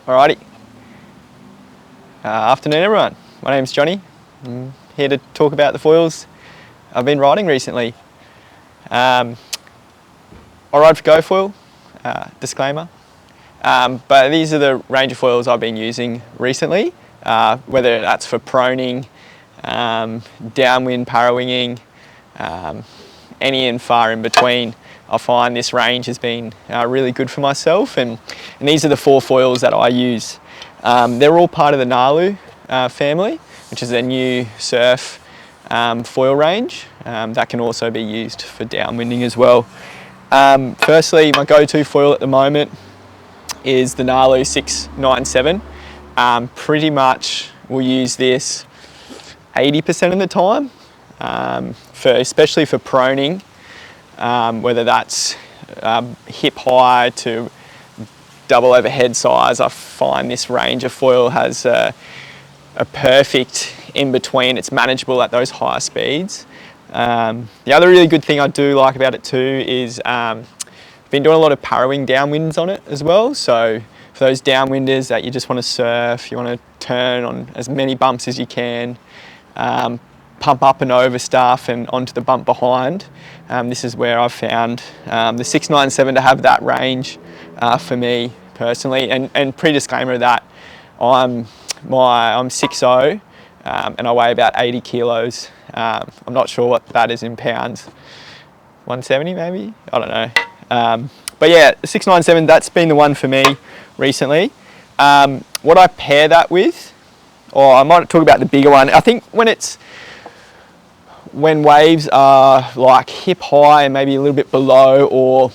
Alrighty. Afternoon everyone. My name's Johnny. I'm here to talk about the foils I've been riding recently. I ride for GoFoil, disclaimer. But these are the range of foils I've been using recently, whether that's for proning, downwind parawinging, any and far in between. I find this range has been really good for myself, and these are the 4 foils that I use. They're all part of the Nalu family, which is a new surf foil range that can also be used for downwinding as well. Firstly, my go-to foil at the moment is the Nalu 697. Pretty much we'll use this 80% of the time, especially for proning. Whether that's hip high to double overhead size, I find this range of foil has a perfect in between. It's manageable at those higher speeds. The other really good thing I do like about it too is I've been doing a lot of parawing downwinds on it as well. So for those downwinders that you just want to surf, you want to turn on as many bumps as you can, pump up and over stuff and onto the bump behind. This is where I've found the 697 to have that range for me personally. And pre-disclaimer of that, I'm 6'0", and I weigh about 80 kilos. I'm not sure what that is in pounds. 170 maybe? I don't know. But yeah, the 697, that's been the one for me recently. What I pair that with, or I might talk about the bigger one. I think when waves are like hip high and maybe a little bit below, or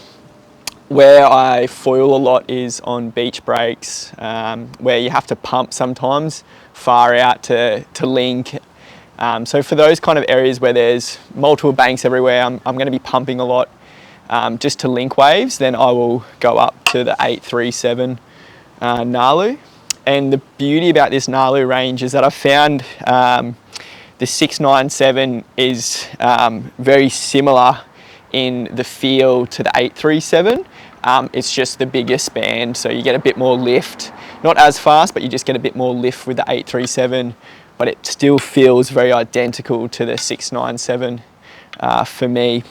where I foil a lot is on beach breaks, where you have to pump sometimes far out to link. So for those kind of areas where there's multiple banks everywhere, I'm going to be pumping a lot just to link waves, then I will go up to the 837 Nalu. And the beauty about this Nalu range is that I found the 697 is very similar in the feel to the 837. It's just the bigger span, so you get a bit more lift. Not as fast, but you just get a bit more lift with the 837, but it still feels very identical to the 697 for me.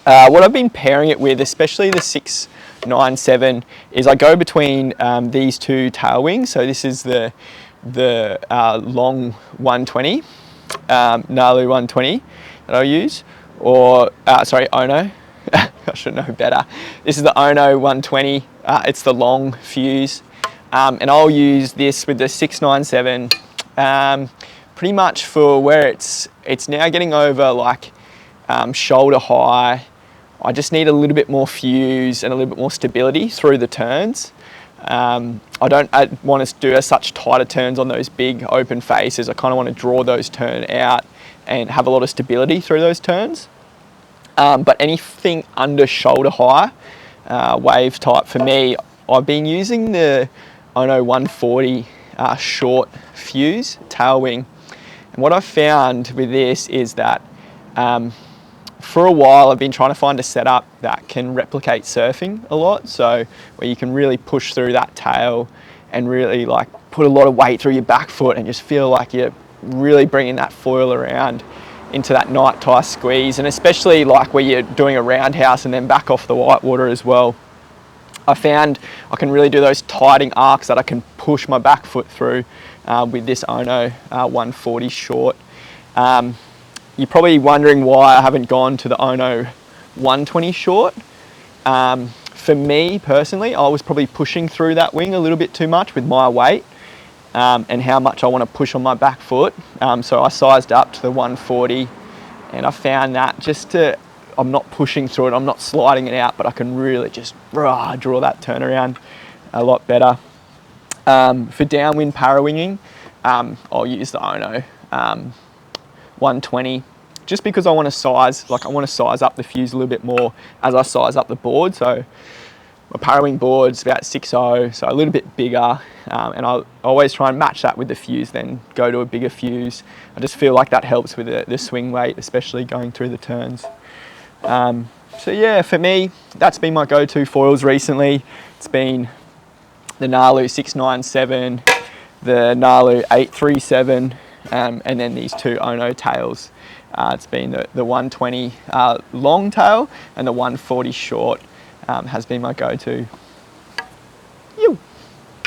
What I've been pairing it with, especially the 697, is I go between these 2 tail wings. So this is the long 120, Nalu 120 that I use, or sorry, Ono. I should know better. This is the Ono 120. It's the long fuse, and I'll use this with the 697 pretty much for where it's now getting over like shoulder high. I just need a little bit more fuse and a little bit more stability through the turns. I don't want to do such tighter turns on those big open faces. I kind of want to draw those turn out and have a lot of stability through those turns. But anything under shoulder high, wave type for me, I've been using the Ono 140 short fuse tail wing. And what I've found with this is that for a while I've been trying to find a setup that can replicate surfing a lot, so where you can really push through that tail and really like put a lot of weight through your back foot and just feel like you're really bringing that foil around into that night tie squeeze, and especially like where you're doing a roundhouse and then back off the whitewater as well. I found I can really do those tiding arcs that I can push my back foot through with this Ono 140 short. You're probably wondering why I haven't gone to the Ono 120 short. For me personally, I was probably pushing through that wing a little bit too much with my weight and how much I want to push on my back foot. So I sized up to the 140, and I found that I'm not pushing through it, I'm not sliding it out, but I can really just draw that turnaround a lot better. For downwind parawinging, I'll use the Ono 120, just because I want to size up the fuse a little bit more as I size up the board. So my parawing board's about 6'0", so a little bit bigger, and I always try and match that with the fuse, then go to a bigger fuse. I just feel like that helps with the swing weight, especially going through the turns. So yeah, for me, that's been my go-to foils recently. It's been the Nalu 697, the Nalu 837, and then these two Ono tails. It's been the 120 long tail and the 140 short has been my go-to.